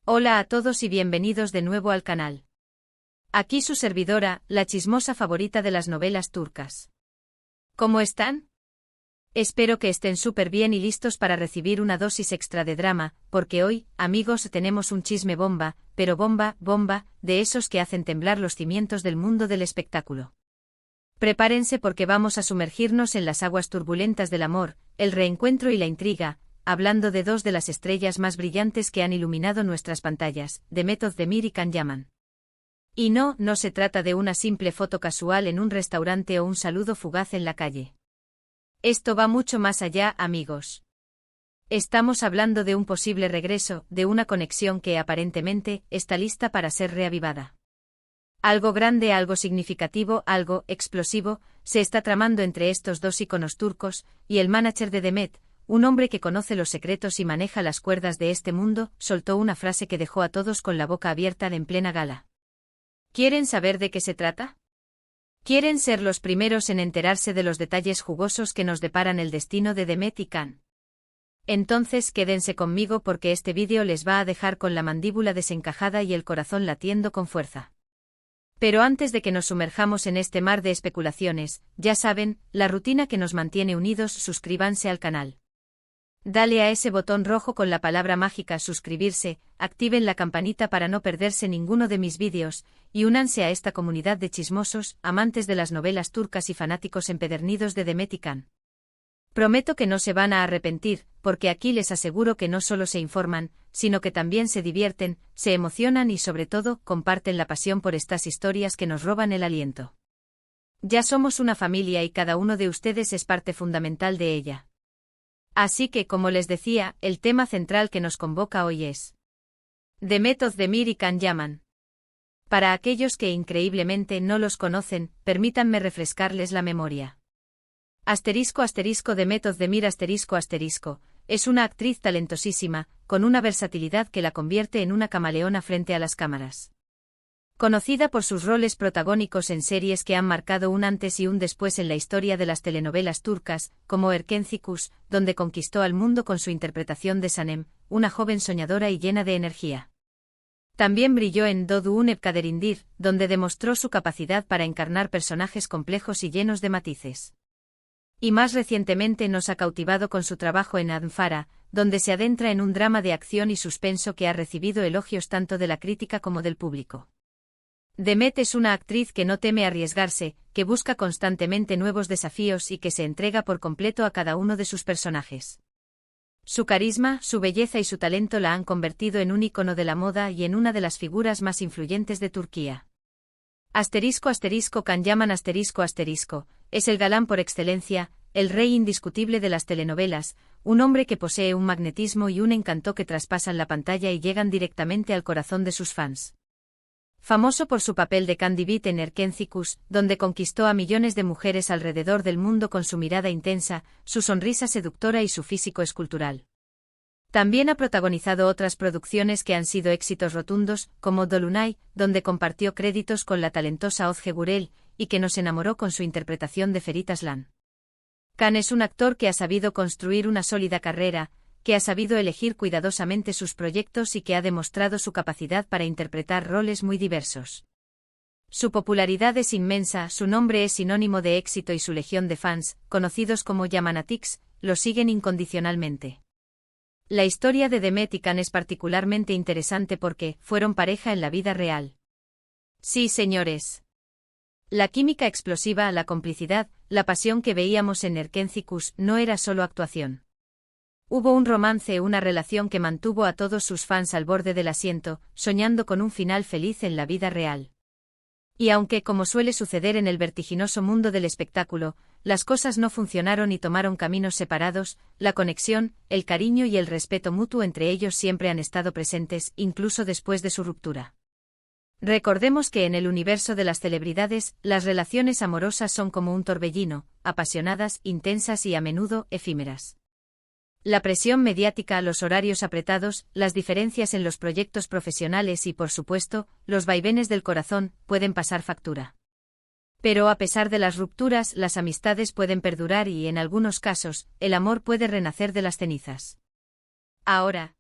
Hola a todos y bienvenidos de nuevo al canal. Aquí su servidora, la chismosa favorita de las novelas turcas. ¿Cómo están? Espero que estén súper bien y listos para recibir una dosis extra de drama, porque hoy, amigos, tenemos un chisme bomba, pero bomba, de esos que hacen temblar los cimientos del mundo del espectáculo. Prepárense porque vamos a sumergirnos en las aguas turbulentas del amor, el reencuentro y la intriga, hablando de dos de las estrellas más brillantes que han iluminado nuestras pantallas, Demet Özdemir y Can Yaman. Y no se trata de una simple foto casual en un restaurante o un saludo fugaz en la calle. Esto va mucho más allá, amigos. Estamos hablando de un posible regreso, de una conexión que aparentemente está lista para ser reavivada. Algo grande, algo significativo, algo explosivo, se está tramando entre estos dos íconos turcos, y el manager de Demet, un hombre que conoce los secretos y maneja las cuerdas de este mundo, soltó una frase que dejó a todos con la boca abierta en plena gala. ¿Quieren saber de qué se trata? ¿Quieren ser los primeros en enterarse de los detalles jugosos que nos deparan el destino de Demet y Can? Entonces quédense conmigo porque este vídeo les va a dejar con la mandíbula desencajada y el corazón latiendo con fuerza. Pero antes de que nos sumerjamos en este mar de especulaciones, ya saben, la rutina que nos mantiene unidos, suscríbanse al canal. Dale a ese botón rojo con la palabra mágica suscribirse, activen la campanita para no perderse ninguno de mis vídeos, y únanse a esta comunidad de chismosos, amantes de las novelas turcas y fanáticos empedernidos de Demet y Can. Prometo que no se van a arrepentir, porque aquí les aseguro que no solo se informan, sino que también se divierten, se emocionan y sobre todo, comparten la pasión por estas historias que nos roban el aliento. Ya somos una familia y cada uno de ustedes es parte fundamental de ella. Así que, como les decía, el tema central que nos convoca hoy es Demet Özdemir y Can Yaman. Para aquellos que increíblemente no los conocen, permítanme refrescarles la memoria. Demet Özdemir es una actriz talentosísima, con una versatilidad que la convierte en una camaleona frente a las cámaras. Conocida por sus roles protagónicos en series que han marcado un antes y un después en la historia de las telenovelas turcas, como Erkenci Kuş, donde conquistó al mundo con su interpretación de Sanem, una joven soñadora y llena de energía. También brilló en Doğduğun Ev Kaderindir, donde demostró su capacidad para encarnar personajes complejos y llenos de matices. Y más recientemente nos ha cautivado con su trabajo en Adnfara, donde se adentra en un drama de acción y suspenso que ha recibido elogios tanto de la crítica como del público. Demet es una actriz que no teme arriesgarse, que busca constantemente nuevos desafíos y que se entrega por completo a cada uno de sus personajes. Su carisma, su belleza y su talento la han convertido en un ícono de la moda y en una de las figuras más influyentes de Turquía. Can Yaman es el galán por excelencia, el rey indiscutible de las telenovelas, un hombre que posee un magnetismo y un encanto que traspasan la pantalla y llegan directamente al corazón de sus fans. Famoso por su papel de Can Divit en Erkenci Kuş, donde conquistó a millones de mujeres alrededor del mundo con su mirada intensa, su sonrisa seductora y su físico escultural. También ha protagonizado otras producciones que han sido éxitos rotundos, como Dolunay, donde compartió créditos con la talentosa Özge Gürel, y que nos enamoró con su interpretación de Ferit Aslan. Can es un actor que ha sabido construir una sólida carrera, que ha sabido elegir cuidadosamente sus proyectos y que ha demostrado su capacidad para interpretar roles muy diversos. Su popularidad es inmensa, su nombre es sinónimo de éxito y su legión de fans, conocidos como Yamanatics, lo siguen incondicionalmente. La historia de Demet y Can es particularmente interesante porque fueron pareja en la vida real. Sí, señores. La química explosiva, la complicidad, la pasión que veíamos en Erkenci Kuş no era solo actuación. Hubo un romance, una relación que mantuvo a todos sus fans al borde del asiento, soñando con un final feliz en la vida real. Y aunque, como suele suceder en el vertiginoso mundo del espectáculo, las cosas no funcionaron y tomaron caminos separados, la conexión, el cariño y el respeto mutuo entre ellos siempre han estado presentes, incluso después de su ruptura. Recordemos que en el universo de las celebridades, las relaciones amorosas son como un torbellino, apasionadas, intensas y a menudo efímeras. La presión mediática, los horarios apretados, las diferencias en los proyectos profesionales y, por supuesto, los vaivenes del corazón, pueden pasar factura. Pero a pesar de las rupturas, las amistades pueden perdurar y, en algunos casos, el amor puede renacer de las cenizas. Ahora,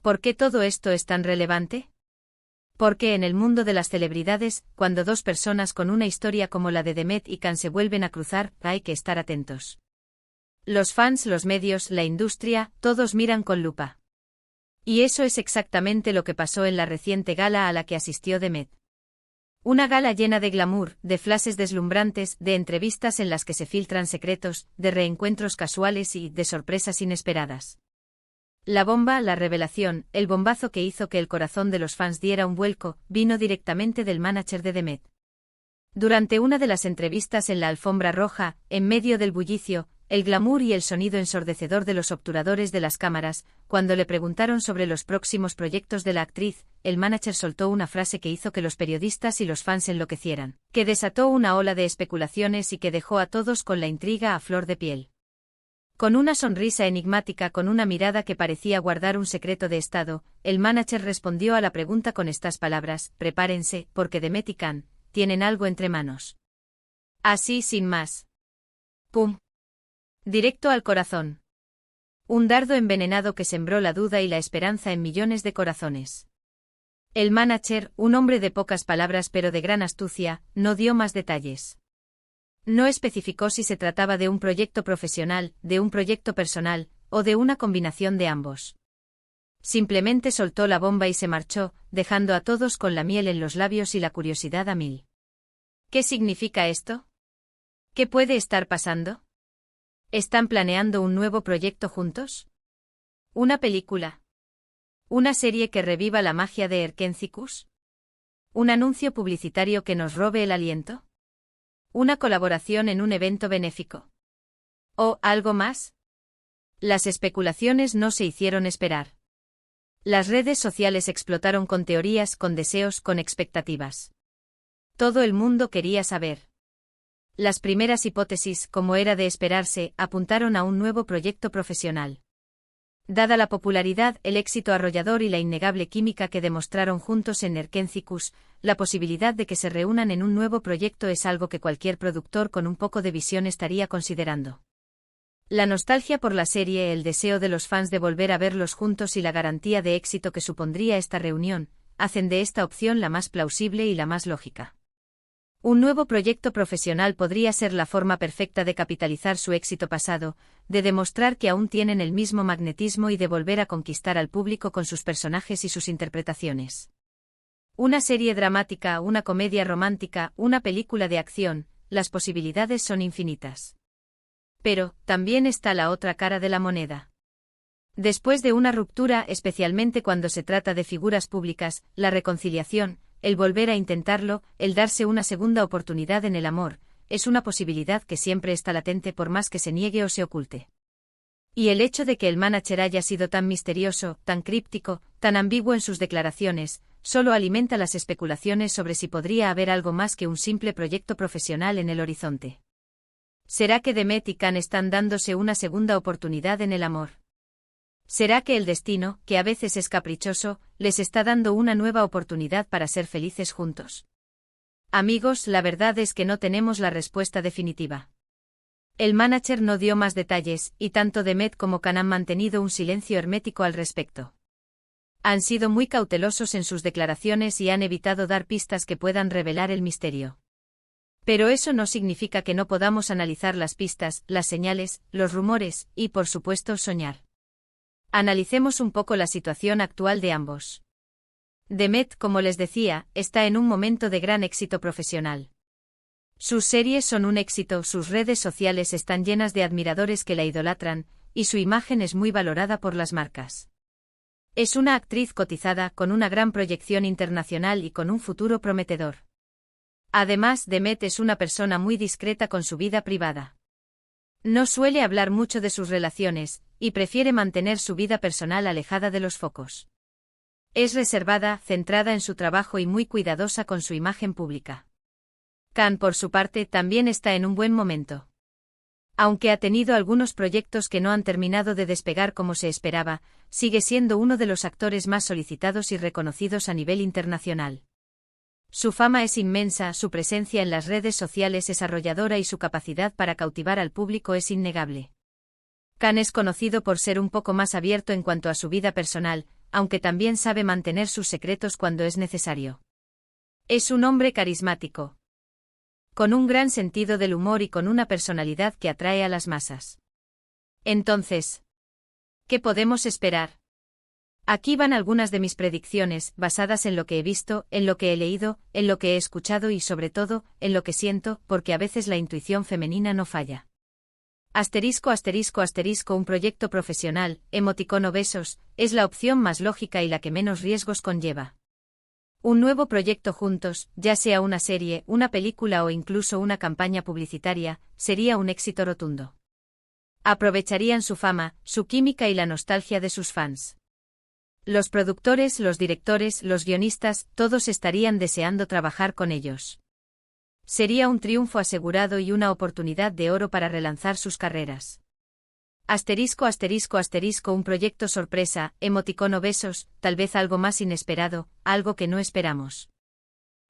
¿Por qué todo esto es tan relevante? Porque en el mundo de las celebridades, cuando dos personas con una historia como la de Demet y Can se vuelven a cruzar, hay que estar atentos. Los fans, los medios, la industria, todos miran con lupa. Y eso es exactamente lo que pasó en la reciente gala a la que asistió Demet. Una gala llena de glamour, de flashes deslumbrantes, de entrevistas en las que se filtran secretos, de reencuentros casuales y de sorpresas inesperadas. La bomba, la revelación, el bombazo que hizo que el corazón de los fans diera un vuelco, vino directamente del manager de Demet. Durante una de las entrevistas en la alfombra roja, en medio del bullicio, el glamour y el sonido ensordecedor de los obturadores de las cámaras, cuando le preguntaron sobre los próximos proyectos de la actriz, el manager soltó una frase que hizo que los periodistas y los fans enloquecieran, que desató una ola de especulaciones y que dejó a todos con la intriga a flor de piel. Con una sonrisa enigmática, con una mirada que parecía guardar un secreto de estado, el manager respondió a la pregunta con estas palabras: prepárense, porque Demet y Can tienen algo entre manos. Así sin más. ¡Pum! Directo al corazón. Un dardo envenenado que sembró la duda y la esperanza en millones de corazones. El manager, un hombre de pocas palabras pero de gran astucia, no dio más detalles. No especificó si se trataba de un proyecto profesional, de un proyecto personal, o de una combinación de ambos. Simplemente soltó la bomba y se marchó, dejando a todos con la miel en los labios y la curiosidad a mil. ¿Qué significa esto? ¿Qué puede estar pasando? ¿Están planeando un nuevo proyecto juntos? ¿Una película? ¿Una serie que reviva la magia de Erkencicus? ¿Un anuncio publicitario que nos robe el aliento? ¿Una colaboración en un evento benéfico? ¿O algo más? Las especulaciones no se hicieron esperar. Las redes sociales explotaron con teorías, con deseos, con expectativas. Todo el mundo quería saber. Las primeras hipótesis, como era de esperarse, apuntaron a un nuevo proyecto profesional. Dada la popularidad, el éxito arrollador y la innegable química que demostraron juntos en Erkencicus, la posibilidad de que se reúnan en un nuevo proyecto es algo que cualquier productor con un poco de visión estaría considerando. La nostalgia por la serie, el deseo de los fans de volver a verlos juntos y la garantía de éxito que supondría esta reunión, hacen de esta opción la más plausible y la más lógica. Un nuevo proyecto profesional podría ser la forma perfecta de capitalizar su éxito pasado, de demostrar que aún tienen el mismo magnetismo y de volver a conquistar al público con sus personajes y sus interpretaciones. Una serie dramática, una comedia romántica, una película de acción, las posibilidades son infinitas. Pero, también está la otra cara de la moneda. Después de una ruptura, especialmente cuando se trata de figuras públicas, la reconciliación, el volver a intentarlo, el darse una segunda oportunidad en el amor, es una posibilidad que siempre está latente por más que se niegue o se oculte. Y el hecho de que el manager haya sido tan misterioso, tan críptico, tan ambiguo en sus declaraciones, solo alimenta las especulaciones sobre si podría haber algo más que un simple proyecto profesional en el horizonte. ¿Será que Demet y Can están dándose una segunda oportunidad en el amor? ¿Será que el destino, que a veces es caprichoso, les está dando una nueva oportunidad para ser felices juntos? Amigos, la verdad es que no tenemos la respuesta definitiva. El manager no dio más detalles, y tanto Demet como Can han mantenido un silencio hermético al respecto. Han sido muy cautelosos en sus declaraciones y han evitado dar pistas que puedan revelar el misterio. Pero eso no significa que no podamos analizar las pistas, las señales, los rumores, y por supuesto soñar. Analicemos un poco la situación actual de ambos. Demet, como les decía, está en un momento de gran éxito profesional. Sus series son un éxito, sus redes sociales están llenas de admiradores que la idolatran, y su imagen es muy valorada por las marcas. Es una actriz cotizada, con una gran proyección internacional y con un futuro prometedor. Además, Demet es una persona muy discreta con su vida privada. No suele hablar mucho de sus relaciones, y prefiere mantener su vida personal alejada de los focos. Es reservada, centrada en su trabajo y muy cuidadosa con su imagen pública. Can, por su parte, también está en un buen momento. Aunque ha tenido algunos proyectos que no han terminado de despegar como se esperaba, sigue siendo uno de los actores más solicitados y reconocidos a nivel internacional. Su fama es inmensa, su presencia en las redes sociales es arrolladora y su capacidad para cautivar al público es innegable. Can es conocido por ser un poco más abierto en cuanto a su vida personal, aunque también sabe mantener sus secretos cuando es necesario. Es un hombre carismático, con un gran sentido del humor y con una personalidad que atrae a las masas. Entonces, ¿qué podemos esperar? Aquí van algunas de mis predicciones, basadas en lo que he visto, en lo que he leído, en lo que he escuchado y sobre todo, en lo que siento, porque a veces la intuición femenina no falla. Asterisco asterisco asterisco un proyecto profesional, emoticono besos, es la opción más lógica y la que menos riesgos conlleva. Un nuevo proyecto juntos, ya sea una serie, una película o incluso una campaña publicitaria, sería un éxito rotundo. Aprovecharían su fama, su química y la nostalgia de sus fans. Los productores, los directores, los guionistas, todos estarían deseando trabajar con ellos. Sería un triunfo asegurado y una oportunidad de oro para relanzar sus carreras. Asterisco asterisco asterisco un proyecto sorpresa, emoticono besos, tal vez algo más inesperado, algo que no esperamos.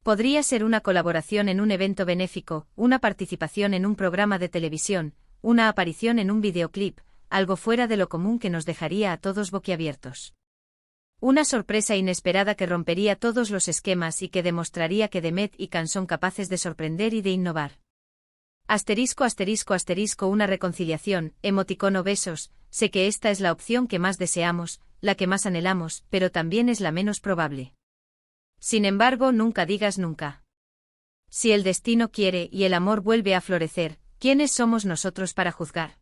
Podría ser una colaboración en un evento benéfico, una participación en un programa de televisión, una aparición en un videoclip, algo fuera de lo común que nos dejaría a todos boquiabiertos. Una sorpresa inesperada que rompería todos los esquemas y que demostraría que Demet y Can son capaces de sorprender y de innovar. Asterisco asterisco asterisco una reconciliación, emoticono besos, sé que esta es la opción que más deseamos, la que más anhelamos, pero también es la menos probable. Sin embargo, nunca digas nunca. Si el destino quiere y el amor vuelve a florecer, ¿quiénes somos nosotros para juzgar?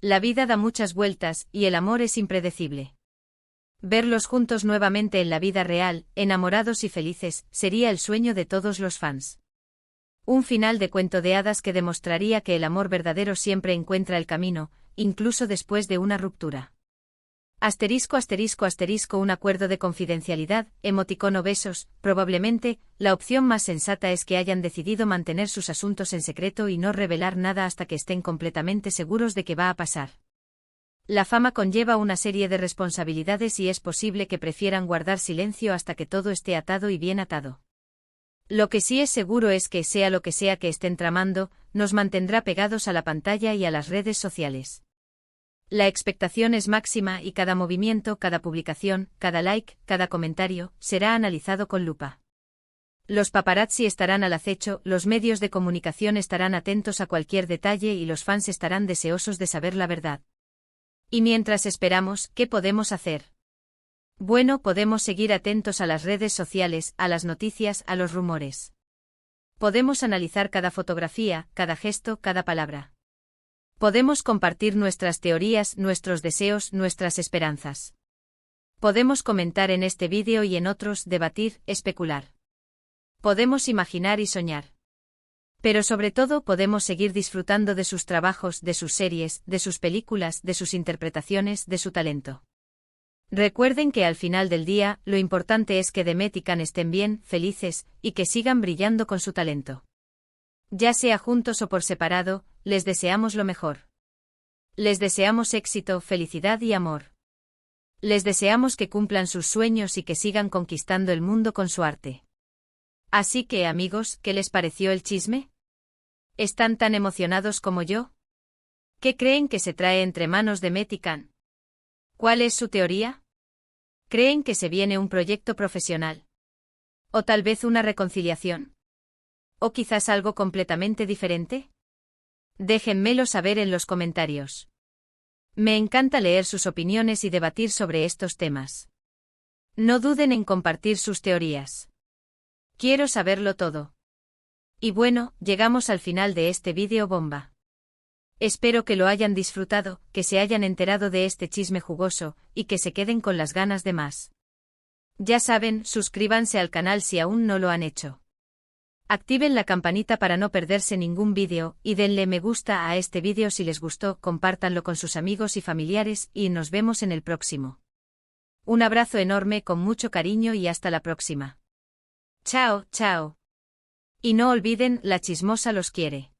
La vida da muchas vueltas y el amor es impredecible. Verlos juntos nuevamente en la vida real, enamorados y felices, sería el sueño de todos los fans. Un final de cuento de hadas que demostraría que el amor verdadero siempre encuentra el camino, incluso después de una ruptura. Asterisco asterisco asterisco un acuerdo de confidencialidad, emoticono besos, probablemente, la opción más sensata es que hayan decidido mantener sus asuntos en secreto y no revelar nada hasta que estén completamente seguros de que va a pasar. La fama conlleva una serie de responsabilidades y es posible que prefieran guardar silencio hasta que todo esté atado y bien atado. Lo que sí es seguro es que, sea lo que sea que estén tramando, nos mantendrá pegados a la pantalla y a las redes sociales. La expectación es máxima y cada movimiento, cada publicación, cada like, cada comentario, será analizado con lupa. Los paparazzi estarán al acecho, los medios de comunicación estarán atentos a cualquier detalle y los fans estarán deseosos de saber la verdad. Y mientras esperamos, ¿qué podemos hacer? Bueno, podemos seguir atentos a las redes sociales, a las noticias, a los rumores. Podemos analizar cada fotografía, cada gesto, cada palabra. Podemos compartir nuestras teorías, nuestros deseos, nuestras esperanzas. Podemos comentar en este vídeo y en otros, debatir, especular. Podemos imaginar y soñar. Pero sobre todo podemos seguir disfrutando de sus trabajos, de sus series, de sus películas, de sus interpretaciones, de su talento. Recuerden que al final del día, lo importante es que Demet y Can estén bien, felices, y que sigan brillando con su talento. Ya sea juntos o por separado, les deseamos lo mejor. Les deseamos éxito, felicidad y amor. Les deseamos que cumplan sus sueños y que sigan conquistando el mundo con su arte. Así que, amigos, ¿qué les pareció el chisme? ¿Están tan emocionados como yo? ¿Qué creen que se trae entre manos Demet y Can? ¿Cuál es su teoría? ¿Creen que se viene un proyecto profesional? ¿O tal vez una reconciliación? ¿O quizás algo completamente diferente? Déjenmelo saber en los comentarios. Me encanta leer sus opiniones y debatir sobre estos temas. No duden en compartir sus teorías. Quiero saberlo todo. Y bueno, llegamos al final de este vídeo bomba. Espero que lo hayan disfrutado, que se hayan enterado de este chisme jugoso, y que se queden con las ganas de más. Ya saben, suscríbanse al canal si aún no lo han hecho. Activen la campanita para no perderse ningún vídeo, y denle me gusta a este vídeo si les gustó, compártanlo con sus amigos y familiares, y nos vemos en el próximo. Un abrazo enorme con mucho cariño y hasta la próxima. Chao, chao. Y no olviden, la chismosa los quiere.